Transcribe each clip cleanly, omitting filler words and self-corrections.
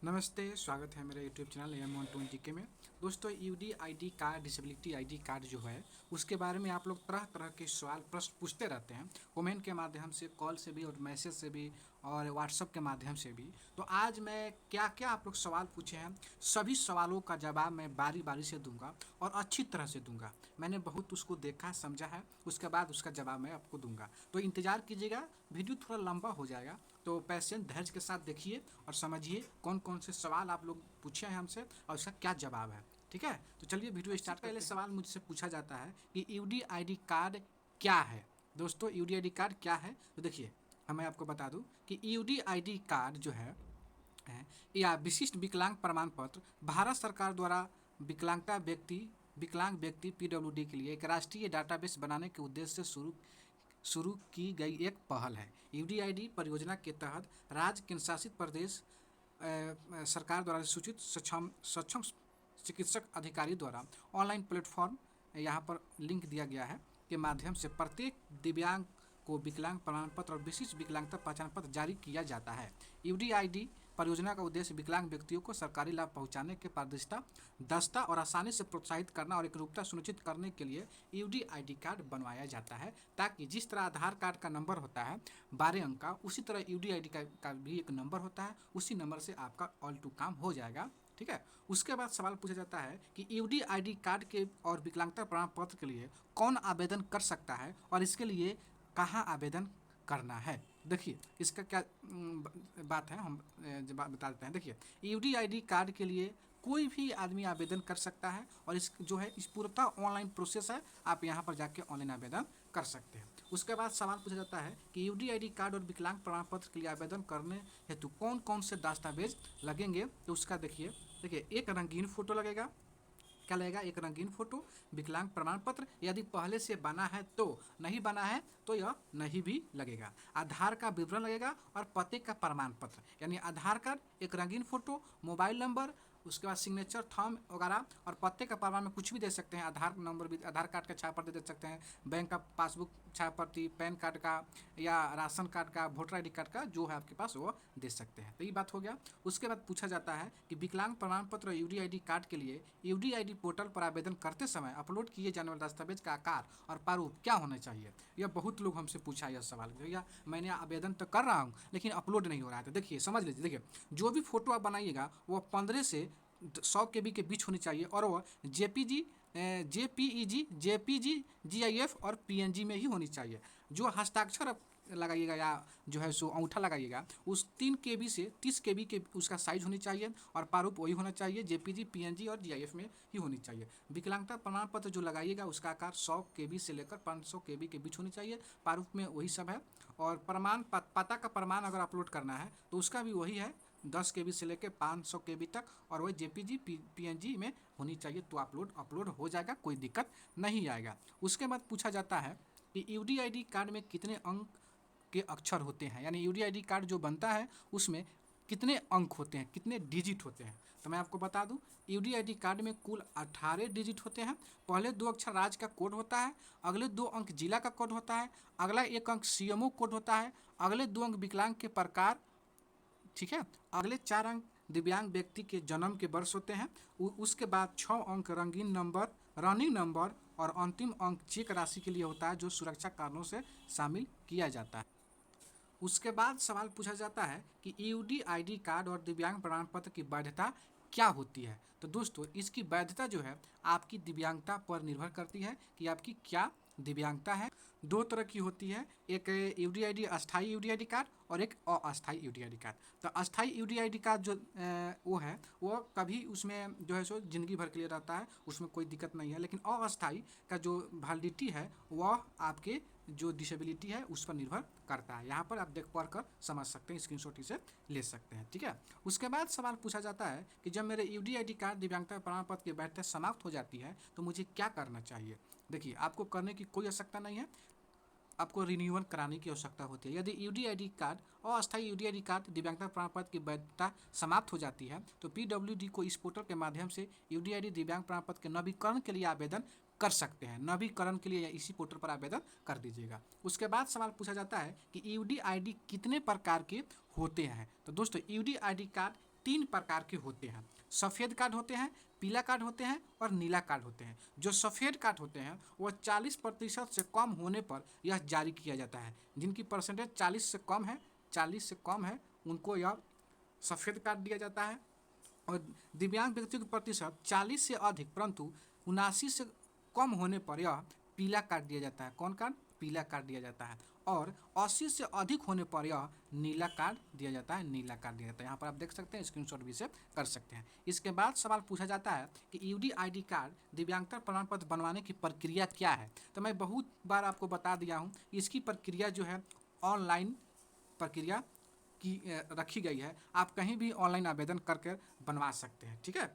नमस्ते, स्वागत है मेरे यूट्यूब चैनल M120K में। दोस्तों, UD ID card, disability ID card जो है उसके बारे में आप लोग तरह तरह के सवाल प्रश्न पूछते रहते हैं, कमेंट के माध्यम से, कॉल से भी और मैसेज से भी और व्हाट्सएप के माध्यम से भी। तो आज मैं क्या क्या आप लोग सवाल पूछे हैं, सभी सवालों का जवाब मैं बारी बारी से दूंगा और अच्छी तरह से दूंगा। मैंने बहुत उसको देखा समझा है, उसके बाद उसका जवाब मैं आपको दूंगा। तो इंतज़ार कीजिएगा, वीडियो थोड़ा लंबा हो जाएगा, तो पेशेंस धैर्य के साथ देखिए और समझिए कौन कौन से सवाल आप लोग पूछे हैं हमसे और उसका क्या जवाब है। ठीक है, तो चलिए वीडियो स्टार्ट। पहले सवाल मुझसे पूछा जाता है कि यूडी आईडी कार्ड क्या है। दोस्तों, यूडी आईडी कार्ड क्या है, तो देखिए मैं आपको बता दूं कि यूडी आईडी कार्ड जो है या विशिष्ट विकलांग प्रमाण पत्र भारत सरकार द्वारा विकलांग व्यक्ति पीडब्ल्यूडी के लिए एक राष्ट्रीय डाटाबेस बनाने के उद्देश्य से शुरू की गई एक पहल है। यूडीआईडी परियोजना के तहत राज्य केंद्र शासित प्रदेश सरकार द्वारा सूचित सक्षम चिकित्सक अधिकारी द्वारा ऑनलाइन प्लेटफॉर्म यहाँ पर लिंक दिया गया है के माध्यम से प्रत्येक दिव्यांग को विकलांग प्रमाण पत्र और विशिष्ट विकलांगता पहचान पत्र जारी किया जाता है। यूडीआईडी परियोजना का उद्देश्य विकलांग व्यक्तियों को सरकारी लाभ पहुंचाने के पारदर्शिता, दक्षता और आसानी से प्रोत्साहित करना और एकरूपता सुनिश्चित करने के लिए यूडीआईडी कार्ड बनवाया जाता है, ताकि जिस तरह आधार कार्ड का नंबर होता है 12 अंक का, उसी तरह यूडीआईडी का भी एक नंबर होता है। उसी नंबर से आपका ऑल टू काम हो जाएगा। ठीक है, उसके बाद सवाल पूछा जाता है कि यूडी आईडी कार्ड के और विकलांगता प्रमाण पत्र के लिए कौन आवेदन कर सकता है और इसके लिए कहाँ आवेदन करना है। देखिए इसका क्या बात है, हम बता देते हैं। देखिए, यूडी आईडी कार्ड के लिए कोई भी आदमी आवेदन कर सकता है और इस जो है इस पूर्णतः ऑनलाइन प्रोसेस है, आप यहाँ पर जाके ऑनलाइन आवेदन कर सकते हैं। उसके बाद सवाल पूछा जाता है कि यूडी आईडी कार्ड और विकलांग प्रमाण पत्र के लिए आवेदन करने हेतु कौन कौन से दस्तावेज लगेंगे। तो उसका देखिए एक रंगीन फोटो लगेगा। क्या लगेगा? एक रंगीन फोटो, विकलांग प्रमाण पत्र यदि पहले से बना है तो, नहीं बना है तो यह नहीं भी लगेगा। आधार का विवरण लगेगा और पते का प्रमाण पत्र, यानी आधार कार्ड, एक रंगीन फोटो, मोबाइल नंबर, उसके बाद सिग्नेचर, थंब वगैरह और पते का प्रमाण में कुछ भी दे सकते हैं। आधार नंबर भी, आधार कार्ड का छाया प्रति दे सकते हैं, बैंक का पासबुक छाया प्रति, पैन कार्ड का या राशन कार्ड का, वोटर आईडी कार्ड का जो है आपके पास वो दे सकते हैं। तो ये बात हो गया। उसके बाद पूछा जाता है कि विकलांग प्रमाण पत्र और यूडी आईडी कार्ड के लिए यूडी आईडी पोर्टल पर आवेदन करते समय अपलोड किए जाने वाले दस्तावेज का आकार और प्रारूप क्या होना चाहिए। यह बहुत लोग हमसे पूछा यह सवाल, भैया मैंने आवेदन तो कर रहा हूँ लेकिन अपलोड नहीं हो रहा है। तो देखिए समझ लीजिए, देखिए जो भी फोटो आप बनाइएगा वो 15 से 100 KB के बीच होनी चाहिए और वह जेपीजी, जेपीईजी, जेपीजी, जीआईएफ और पीएनजी में ही होनी चाहिए। जो हस्ताक्षर आप लगाइएगा या जो है सो अंगूठा लगाइएगा, उस 3 KB से 30 KB के उसका साइज होनी चाहिए और प्रारूप वही होना चाहिए, जेपीजी, पीएनजी और जीआईएफ में ही होनी चाहिए। विकलांगता प्रमाण पत्र जो लगाइएगा उसका आकार 100 KB से लेकर 500 KB के बीच होनी चाहिए, प्रारूप में वही सब है। और प्रमाण पता का प्रमाण अगर अपलोड करना है तो उसका भी वही है, 10 KB से लेकर 500 KB तक, और वही जेपीजी, पीएनजी में होनी चाहिए। तो अपलोड हो जाएगा, कोई दिक्कत नहीं आएगा। उसके बाद पूछा जाता है कि यूडी आईडी कार्ड में कितने अंक के अक्षर होते हैं, यानी यूडी आईडी कार्ड जो बनता है उसमें कितने अंक होते हैं, कितने डिजिट होते हैं। तो मैं आपको बता दूं, यूडी आईडी कार्ड में कुल 18 डिजिट होते हैं। पहले 2 अक्षर राज्य का कोड होता है, अगले 2 अंक जिला का कोड होता है, अगला 1 अंक सीएमओ कोड होता है, अगले 2 अंक विकलांग के प्रकार, ठीक है, अगले 4 अंक दिव्यांग व्यक्ति के जन्म के वर्ष होते हैं। उसके बाद 6 अंक रंगीन नंबर, रनिंग नंबर और अंतिम अंक चेक राशि के लिए होता है जो सुरक्षा कारणों से शामिल किया जाता है। उसके बाद सवाल पूछा जाता है कि यूडी आईडी कार्ड और दिव्यांग प्रमाण पत्र की वैधता क्या होती है। तो दोस्तों, इसकी वैधता जो है आपकी दिव्यांगता पर निर्भर करती है कि आपकी क्या दिव्यांगता है। 2 तरह की होती है, एक यूडी आईडी अस्थाई यूडी आईडी कार्ड और एक अस्थाई यूडी आईडी कार्ड। तो अस्थाई यूडी आईडी कार्ड जो वो है वो कभी उसमें जो है सो ज़िंदगी भर के लिए रहता है, उसमें कोई दिक्कत नहीं है। लेकिन अस्थाई का जो वैलिडिटी है वह आपके जो डिसेबिलिटी है उस पर निर्भर करता है। यहाँ पर आप देख पढ़ कर समझ सकते हैं, स्क्रीनशॉट इसे ले सकते हैं। ठीक है, उसके बाद सवाल पूछा जाता है कि जब मेरे यूडी आईडी कार्ड दिव्यांगता प्रमाण पत्र की वैधता समाप्त हो जाती है तो मुझे क्या करना चाहिए। देखिए, आपको करने की कोई आवश्यकता नहीं है, आपको रिन्यूअल कराने की आवश्यकता होती है। यदि यूडी आईडी कार्ड और अस्थायी यूडी आईडी कार्ड दिव्यांगता प्रमाण पत्र की वैधता समाप्त हो जाती है तो पीडब्ल्यूडी को इस पोर्टल के माध्यम से यूडी आईडी दिव्यांग प्रमाण पत्र के नवीकरण के लिए आवेदन कर सकते हैं। नवीकरण के लिए इसी पोर्टल पर आवेदन कर दीजिएगा। उसके बाद सवाल पूछा जाता है कि यूडी आईडी कितने प्रकार के होते हैं। तो दोस्तों, यूडी आईडी कार्ड 3 प्रकार के होते हैं। सफ़ेद कार्ड होते हैं, पीला कार्ड होते हैं और नीला कार्ड होते हैं। जो सफ़ेद कार्ड होते हैं वह 40% से कम होने पर यह जारी किया जाता है। जिनकी परसेंटेज 40 से कम है उनको यह सफ़ेद कार्ड दिया जाता है। और दिव्यांग व्यक्तियों की प्रतिशत 40 से अधिक परंतु 79 से कम होने पर यह पीला कार्ड दिया जाता है। कौन कार्ड? पीला कार्ड दिया जाता है। और 80 से अधिक होने पर यह नीला कार्ड दिया जाता है। नीला कार्ड दिया जाता है। यहाँ पर आप देख सकते हैं, स्क्रीनशॉट भी सेव कर सकते हैं। इसके बाद सवाल पूछा जाता है कि यूडीआईडी कार्ड दिव्यांगता प्रमाण पत्र बनवाने की प्रक्रिया क्या है। तो मैं बहुत बार आपको बता दिया हूँ, इसकी प्रक्रिया जो है ऑनलाइन प्रक्रिया की रखी गई है। आप कहीं भी ऑनलाइन आवेदन करके बनवा सकते हैं, ठीक है।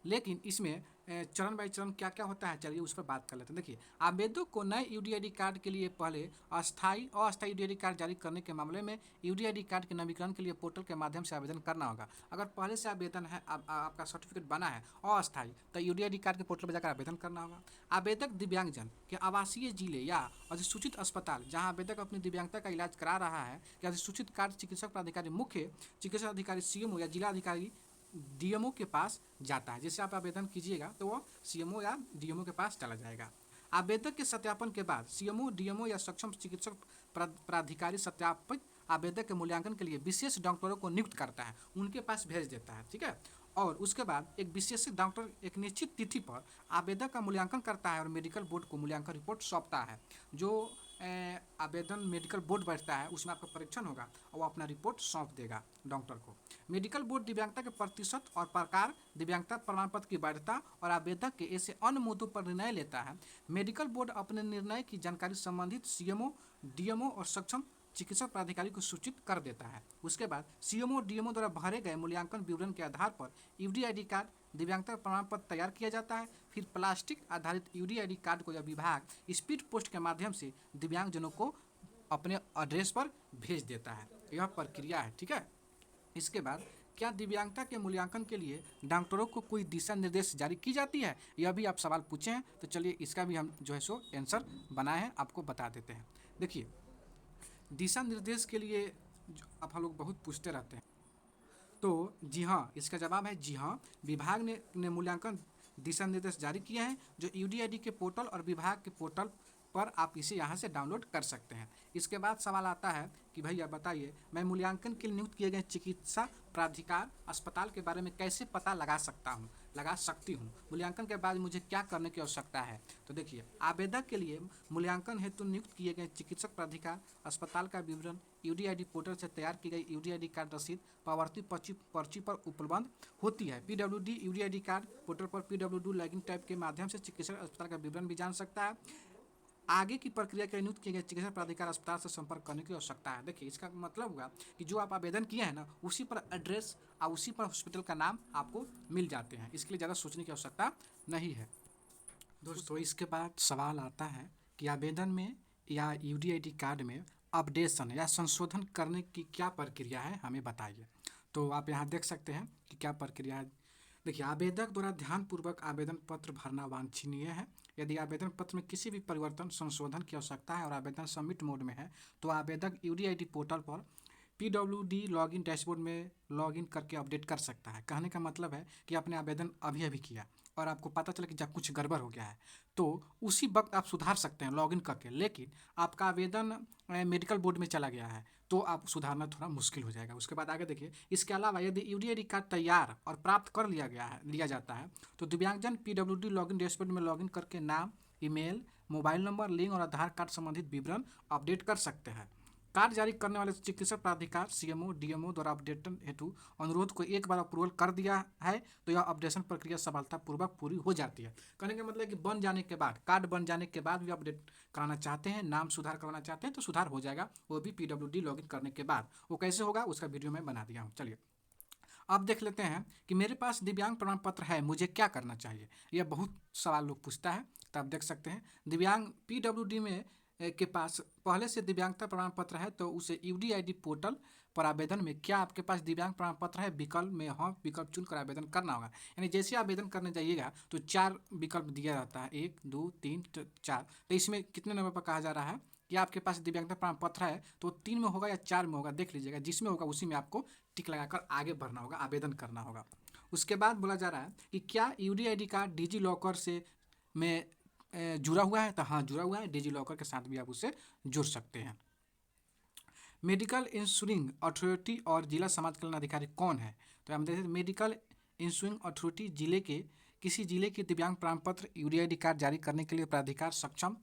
लेकिन इसमें चरण बाई चरण क्या क्या होता है, चलिए उस पर बात कर लेते हैं। देखिए, आवेदक को नए यूडीआईडी कार्ड के लिए पहले अस्थायी यूडीआईडी कार्ड जारी करने के मामले में यूडीआईडी कार्ड के नवीकरण के लिए पोर्टल के माध्यम से आवेदन करना होगा। अगर पहले से आवेदन है, आपका सर्टिफिकेट बना है अस्थायी, तो यूडीआईडी कार्ड के पोर्टल पर जाकर आवेदन करना होगा। आवेदक दिव्यांगजन के आवासीय जिले या अधिसूचित अस्पताल जहाँ आवेदक अपनी दिव्यांगता का इलाज करा रहा है कि अधिसूचित कार्ड चिकित्सक प्राधिकारी, मुख्य चिकित्सा अधिकारी सीएमओ या जिला अधिकारी डीएमओ के पास जाता है। जैसे आप आवेदन कीजिएगा तो वो सीएमओ या डीएमओ के पास चला जाएगा। आवेदक के सत्यापन के बाद सीएमओ, डीएमओ या सक्षम चिकित्सक प्राधिकारी सत्यापित आवेदक के मूल्यांकन के लिए विशेष डॉक्टरों को नियुक्त करता है, उनके पास भेज देता है, ठीक है। और उसके बाद एक विशेष डॉक्टर एक निश्चित तिथि पर आवेदक का मूल्यांकन करता है और मेडिकल बोर्ड को मूल्यांकन रिपोर्ट सौंपता है। जो आवेदन मेडिकल बोर्ड बैठता है उसमें आपका परीक्षण होगा और वो अपना रिपोर्ट सौंप देगा डॉक्टर को। मेडिकल बोर्ड दिव्यांगता के प्रतिशत और प्रकार, दिव्यांगता प्रमाण पत्र की वैधता और आवेदक के ऐसे अन्य मुद्दों पर निर्णय लेता है। मेडिकल बोर्ड अपने निर्णय की जानकारी संबंधित सीएमओ, डीएमओ और सक्षम चिकित्सक प्राधिकारी को सूचित कर देता है। उसके बाद सीएमओ, डीएमओ द्वारा भरे गए मूल्यांकन विवरण के आधार पर यूडीआईडी कार्ड दिव्यांगता प्रमाण पत्र तैयार किया जाता है। फिर प्लास्टिक आधारित यूडीआईडी कार्ड को यह विभाग स्पीड पोस्ट के माध्यम से दिव्यांगजनों को अपने एड्रेस पर भेज देता है। यह प्रक्रिया है, ठीक है। इसके बाद क्या दिव्यांगता के मूल्यांकन के लिए डॉक्टरों को कोई दिशा निर्देश जारी की जाती है, यह भी आप सवाल पूछे हैं। तो चलिए इसका भी हम जो है सो आंसर बनाए हैं, आपको बता देते हैं। देखिए, दिशा निर्देश के लिए अब हम लोग बहुत पूछते रहते हैं, तो जी हाँ, इसका जवाब है जी हाँ। विभाग ने मूल्यांकन दिशा निर्देश जारी किए हैं जो यूडीआईडी के पोर्टल और विभाग के पोर्टल पर आप इसे यहाँ से डाउनलोड कर सकते हैं। इसके बाद सवाल आता है कि भैया बताइए, मैं मूल्यांकन के लिए नियुक्त किए गए चिकित्सा प्राधिकार अस्पताल के बारे में कैसे पता लगा सकती हूँ। मूल्यांकन के बाद मुझे क्या करने की आवश्यकता है। तो देखिए, आवेदक के लिए मूल्यांकन हेतु नियुक्त किए गए चिकित्सक प्राधिकार अस्पताल का विवरण यूडीआईडी पोर्टल से तैयार की गई यूडीआईडी कार्ड रसीद पावती पर्ची पर उपलब्ध होती है। पीडब्ल्यूडी यूडीआईडी कार्ड पोर्टल पर पीडब्ल्यूडी लॉगिन टैब के माध्यम से चिकित्सक अस्पताल का विवरण भी जान सकता है। आगे की प्रक्रिया के लिए नियुक्त किए गए चिकित्सा प्राधिकार अस्पताल से संपर्क करने की आवश्यकता है। देखिए, इसका मतलब हुआ कि जो आप आवेदन किए हैं ना, उसी पर एड्रेस और उसी पर हॉस्पिटल का नाम आपको मिल जाते हैं। इसके लिए ज़्यादा सोचने की आवश्यकता नहीं है। दोस्तों, इसके बाद सवाल आता है कि आवेदन में या यूडीआईडी कार्ड में अपडेशन या संशोधन करने की क्या प्रक्रिया है, हमें बताइए। तो आप यहाँ देख सकते हैं कि क्या प्रक्रिया है। देखिए, आवेदक द्वारा ध्यानपूर्वक आवेदन पत्र भरना वांछनीय है। यदि आवेदन पत्र में किसी भी परिवर्तन, संशोधन की आवश्यकता है और आवेदन सबमिट मोड में है, तो आवेदक यूडीआईडी पोर्टल पर पीडब्ल्यूडी लॉगिन डैशबोर्ड में लॉगिन करके अपडेट कर सकता है। कहने का मतलब है कि आपने आवेदन अभी किया और आपको पता चला कि जब कुछ गड़बड़ हो गया है, तो उसी वक्त आप सुधार सकते हैं लॉगिन करके। लेकिन आपका आवेदन मेडिकल बोर्ड में चला गया है तो आप सुधारना थोड़ा मुश्किल हो जाएगा। उसके बाद आगे देखिए, इसके अलावा यदि यूडीआईडी कार्ड तैयार और प्राप्त कर लिया जाता है, तो दिव्यांगजन पीडब्ल्यूडी लॉगिन डैशबोर्ड में लॉगिन करके नाम, ईमेल, मोबाइल नंबर, लिंक और आधार कार्ड संबंधित विवरण अपडेट कर सकते हैं। कार्ड जारी करने वाले चिकित्सक प्राधिकार सीएमओ, डीएमओ द्वारा अपडेशन हेतु अनुरोध को एक बार अप्रूवल कर दिया है तो यह अपडेशन प्रक्रिया सफलतापूर्वक पूरी हो जाती है। कहने का मतलब कि बन जाने के बाद, कार्ड बन जाने के बाद भी अपडेट कराना चाहते हैं, नाम सुधार करवाना चाहते हैं, तो सुधार हो जाएगा, वो भी पीडब्ल्यूडी लॉगिन करने के बाद। वो कैसे होगा उसका वीडियो मैं बना दिया हूँ। चलिए अब देख लेते हैं कि मेरे पास दिव्यांग प्रमाण पत्र है, मुझे क्या करना चाहिए। यह बहुत सवाल लोग पूछता है। तो आप देख सकते हैं, दिव्यांग पीडब्ल्यूडी में के पास पहले से दिव्यांगता प्रमाण पत्र है तो उसे यूडीआईडी पोर्टल पर आवेदन में क्या आपके पास दिव्यांग प्रमाण पत्र है विकल्प में हाँ विकल्प चुनकर आवेदन करना होगा। यानी जैसे आवेदन करने जाइएगा तो 4 विकल्प दिया जाता है, 1 2 3 4। तो इसमें कितने नंबर पर कहा जा रहा है क्या आपके पास दिव्यांगता प्रमाण पत्र है तो 3 में होगा या 4 में होगा, देख लीजिएगा। जिसमें होगा उसी में आपको टिक लगाकर आगे बढ़ना होगा, आवेदन करना होगा। उसके बाद बोला जा रहा है कि क्या यूडीआईडी कार्ड डिजी लॉकर से में जुड़ा हुआ है, तो हाँ जुड़ा हुआ है, डिजी लॉकर के साथ भी आप उससे जुड़ सकते हैं। मेडिकल इंश्योरिंग अथॉरिटी और जिला समाज कल्याण अधिकारी कौन है, तो हम देखते हैं मेडिकल इंश्योरिंग अथॉरिटी जिले के किसी जिले के दिव्यांग प्रमाण पत्र यूडीआईडी कार्ड जारी करने के लिए प्राधिकार सक्षम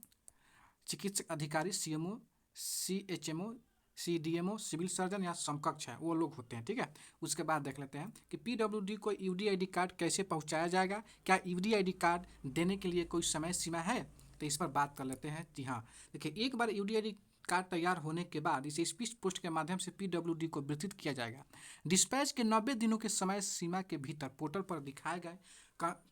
चिकित्सक अधिकारी, CMO, CHMO, CDMO, civil surgeon या समकक्ष है, वो लोग होते हैं। ठीक है। उसके बाद देख लेते हैं कि पीडब्ल्यूडी को यूडीआईडी कार्ड कैसे पहुंचाया जाएगा, क्या यूडीआईडी कार्ड देने के लिए कोई समय सीमा है, तो इस पर बात कर लेते हैं। जी हाँ, देखिए एक बार यूडीआईडी कार्ड तैयार होने के बाद इसे स्पीड पोस्ट के माध्यम से पीडब्ल्यूडी को वितरित किया जाएगा। डिस्पैच के 90 दिनों के समय सीमा के भीतर पोर्टल पर दिखाए गए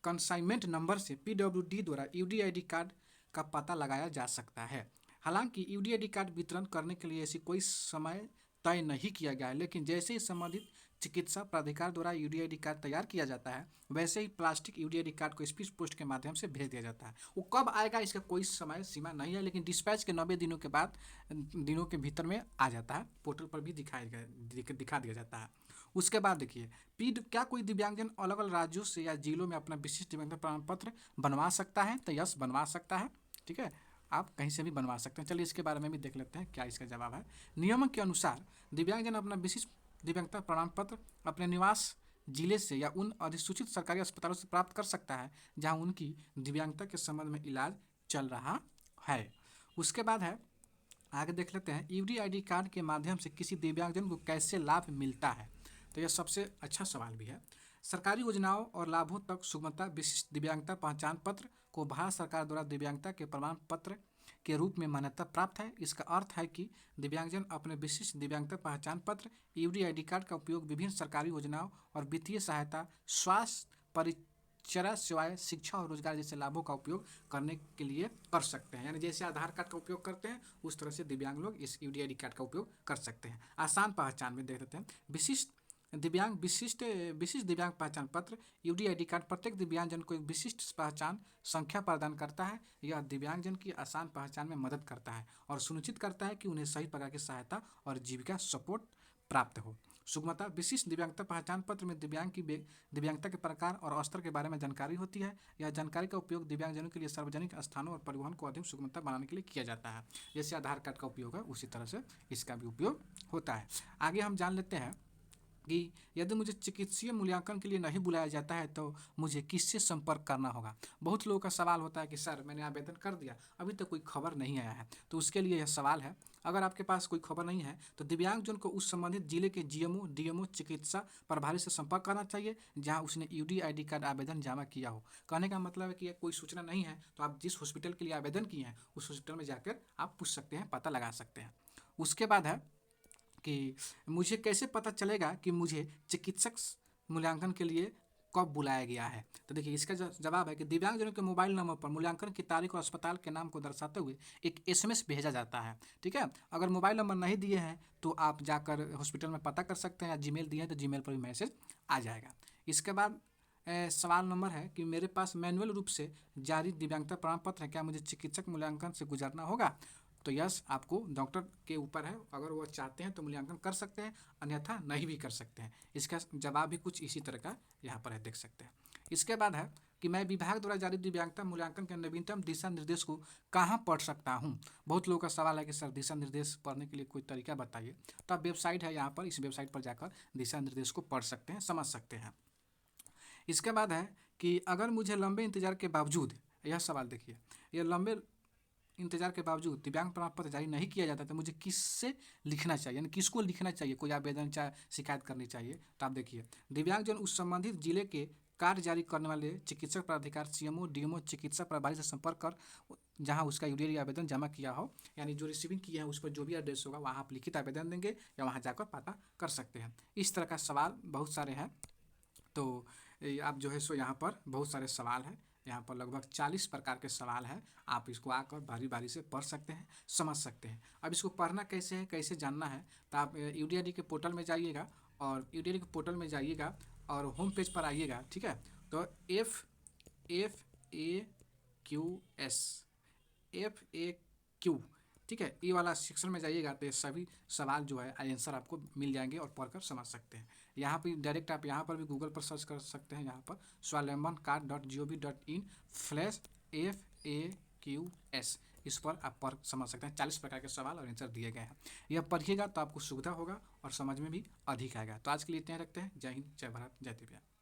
कंसाइनमेंट नंबर से पीडब्ल्यूडी द्वारा यूडीआईडी कार्ड का पता लगाया जा सकता है। हालांकि यूडीआईडी कार्ड वितरण करने के लिए ऐसी कोई समय तय नहीं किया गया है, लेकिन जैसे ही संबंधित चिकित्सा प्राधिकार द्वारा यूडीआईडी कार्ड तैयार किया जाता है वैसे ही प्लास्टिक यूडीआईडी कार्ड को स्पीड पोस्ट के माध्यम से भेज दिया जाता है। वो कब आएगा इसका कोई समय सीमा नहीं है, लेकिन डिस्पैच के 90 दिनों के बाद दिनों के भीतर में आ जाता है, पोर्टल पर भी दिखा दिया जाता है। उसके बाद देखिए क्या कोई दिव्यांगजन अलग अलग राज्यों से या जिलों में अपना विशिष्ट दिव्यांगता प्रमाण पत्र बनवा सकता है, तो यस बनवा सकता है। ठीक है, आप कहीं से भी बनवा सकते हैं। चलिए इसके बारे में भी देख लेते हैं क्या इसका जवाब है। नियमों के अनुसार दिव्यांगजन अपना विशिष्ट दिव्यांगता प्रमाण पत्र अपने निवास जिले से या उन अधिसूचित सरकारी अस्पतालों से प्राप्त कर सकता है जहां उनकी दिव्यांगता के संबंध में इलाज चल रहा है। उसके बाद है आगे देख लेते हैं यूडीआईडी कार्ड के माध्यम से किसी दिव्यांगजन को कैसे लाभ मिलता है, तो यह सबसे अच्छा सवाल भी है। सरकारी योजनाओं और लाभों तक सुगमता विशिष्ट दिव्यांगता पहचान पत्र को भारत सरकार द्वारा दिव्यांगता के प्रमाण पत्र के रूप में मान्यता प्राप्त है। इसका अर्थ है कि दिव्यांगजन अपने विशिष्ट दिव्यांगता पहचान पत्र यूडीआईडी कार्ड का उपयोग विभिन्न सरकारी योजनाओं और वित्तीय सहायता, स्वास्थ्य परिचर्या सेवाएं, शिक्षा और रोजगार जैसे लाभों का उपयोग करने के लिए कर सकते हैं। यानी जैसे आधार कार्ड का उपयोग करते हैं उस तरह से दिव्यांग लोग इस यूडीआईडी कार्ड का उपयोग कर सकते हैं। आसान पहचान में देख लेते हैं विशिष्ट दिव्यांग पहचान पत्र यूडीआईडी कार्ड प्रत्येक दिव्यांगजन को एक विशिष्ट पहचान संख्या प्रदान करता है। यह दिव्यांगजन की आसान पहचान में मदद करता है और सुनिश्चित करता है कि उन्हें सही प्रकार की सहायता और जीविका सपोर्ट प्राप्त हो। सुगमता विशिष्ट दिव्यांगता पहचान पत्र में दिव्यांगता के प्रकार और स्तर के बारे में जानकारी होती है। यह जानकारी का उपयोग दिव्यांगजनों के लिए सार्वजनिक स्थानों और परिवहन को अधिक सुगमता बनाने के लिए किया जाता है। जैसे आधार कार्ड का उपयोग है उसी तरह से इसका भी उपयोग होता है। आगे हम जान लेते हैं कि यदि मुझे चिकित्सीय मूल्यांकन के लिए नहीं बुलाया जाता है तो मुझे किससे संपर्क करना होगा। बहुत लोगों का सवाल होता है कि सर मैंने आवेदन कर दिया अभी तक कोई खबर नहीं आया है, तो उसके लिए यह सवाल है। अगर आपके पास कोई खबर नहीं है तो दिव्यांगजन को उस संबंधित जिले के जीएमओ, डीएमओ, चिकित्सा प्रभारी से संपर्क करना चाहिए जहां उसने यूडीआईडी कार्ड आवेदन जमा किया हो। कहने का मतलब है कि कोई सूचना नहीं है तो आप जिस हॉस्पिटल के लिए आवेदन किए हैं उस हॉस्पिटल में जाकर आप पूछ सकते हैं, पता लगा सकते हैं। उसके बाद है कि मुझे कैसे पता चलेगा कि मुझे चिकित्सक मूल्यांकन के लिए कब बुलाया गया है, तो देखिए इसका जवाब है कि दिव्यांगजनों के मोबाइल नंबर पर मूल्यांकन की तारीख और अस्पताल के नाम को दर्शाते हुए एक एसएमएस भेजा जाता है। ठीक है, अगर मोबाइल नंबर नहीं दिए हैं तो आप जाकर हॉस्पिटल में पता कर सकते हैं, या जीमेल दिए हैं तो जीमेल पर भी मैसेज आ जाएगा। इसके बाद सवाल नंबर है कि मेरे पास मैनुअल रूप से जारी दिव्यांगता प्रमाण पत्र है, क्या मुझे चिकित्सक मूल्यांकन से गुजरना होगा, तो यस आपको डॉक्टर के ऊपर है, अगर वो चाहते हैं तो मूल्यांकन कर सकते हैं, अन्यथा नहीं भी कर सकते हैं। इसका जवाब भी कुछ इसी तरह का यहाँ पर है, देख सकते हैं। इसके बाद है कि मैं विभाग द्वारा जारी दिव्यांगता मूल्यांकन के नवीनतम दिशा निर्देश को कहाँ पढ़ सकता हूँ। बहुत लोगों का सवाल है कि सर दिशा निर्देश पढ़ने के लिए कोई तरीका बताइए, तो आप वेबसाइट है यहाँ पर, इस वेबसाइट पर जाकर दिशा निर्देश को पढ़ सकते हैं, समझ सकते हैं। इसके बाद है कि अगर मुझे लंबे इंतजार के बावजूद, यह सवाल देखिए, यह लंबे इंतजार के बावजूद दिव्यांग प्रमाण पत्र जारी नहीं किया जाता तो मुझे किससे लिखना चाहिए, यानी किसको लिखना चाहिए, कोई आवेदन चाहे शिकायत करनी चाहिए, तो आप देखिए दिव्यांगजन उस संबंधित जिले के कार्ड जारी करने वाले चिकित्सक प्राधिकार, सीएमओ, डीएमओ, चिकित्सा प्रभारी से संपर्क कर जहां उसका यूडीआईडी आवेदन जमा किया हो, यानी जो रिसीविंग किया है उस पर जो भी एड्रेस होगा वहाँ आप लिखित आवेदन देंगे या वहाँ जाकर पता कर सकते हैं। इस तरह का सवाल बहुत सारे हैं, तो आप जो है सो यहाँ पर बहुत सारे सवाल हैं, यहाँ पर लगभग 40 प्रकार के सवाल हैं। आप इसको आकर बारी बारी से पढ़ सकते हैं, समझ सकते हैं। अब इसको पढ़ना कैसे है, कैसे जानना है, तो आप यूडीआईडी के पोर्टल में जाइएगा और यूडीआईडी के पोर्टल में जाइएगा और होम पेज पर आइएगा। ठीक है, तो FAQS ठीक है, ये वाला सेक्शन में जाइएगा तो ये सभी सवाल जो है आंसर आपको मिल जाएंगे और पढ़कर समझ सकते हैं। यहाँ पे डायरेक्ट आप यहाँ पर भी गूगल पर सर्च कर सकते हैं, यहाँ पर swaleman.gov.in/FAQs, इस पर आप पढ़ समझ सकते हैं। 40 प्रकार के सवाल और आंसर दिए गए हैं। यह पढ़िएगा तो आपको सुविधा होगा और समझ में भी अधिक आएगा। तो आज के लिए इतना ही रखते हैं। जय हिंद, जय भारत, जय दिव्या।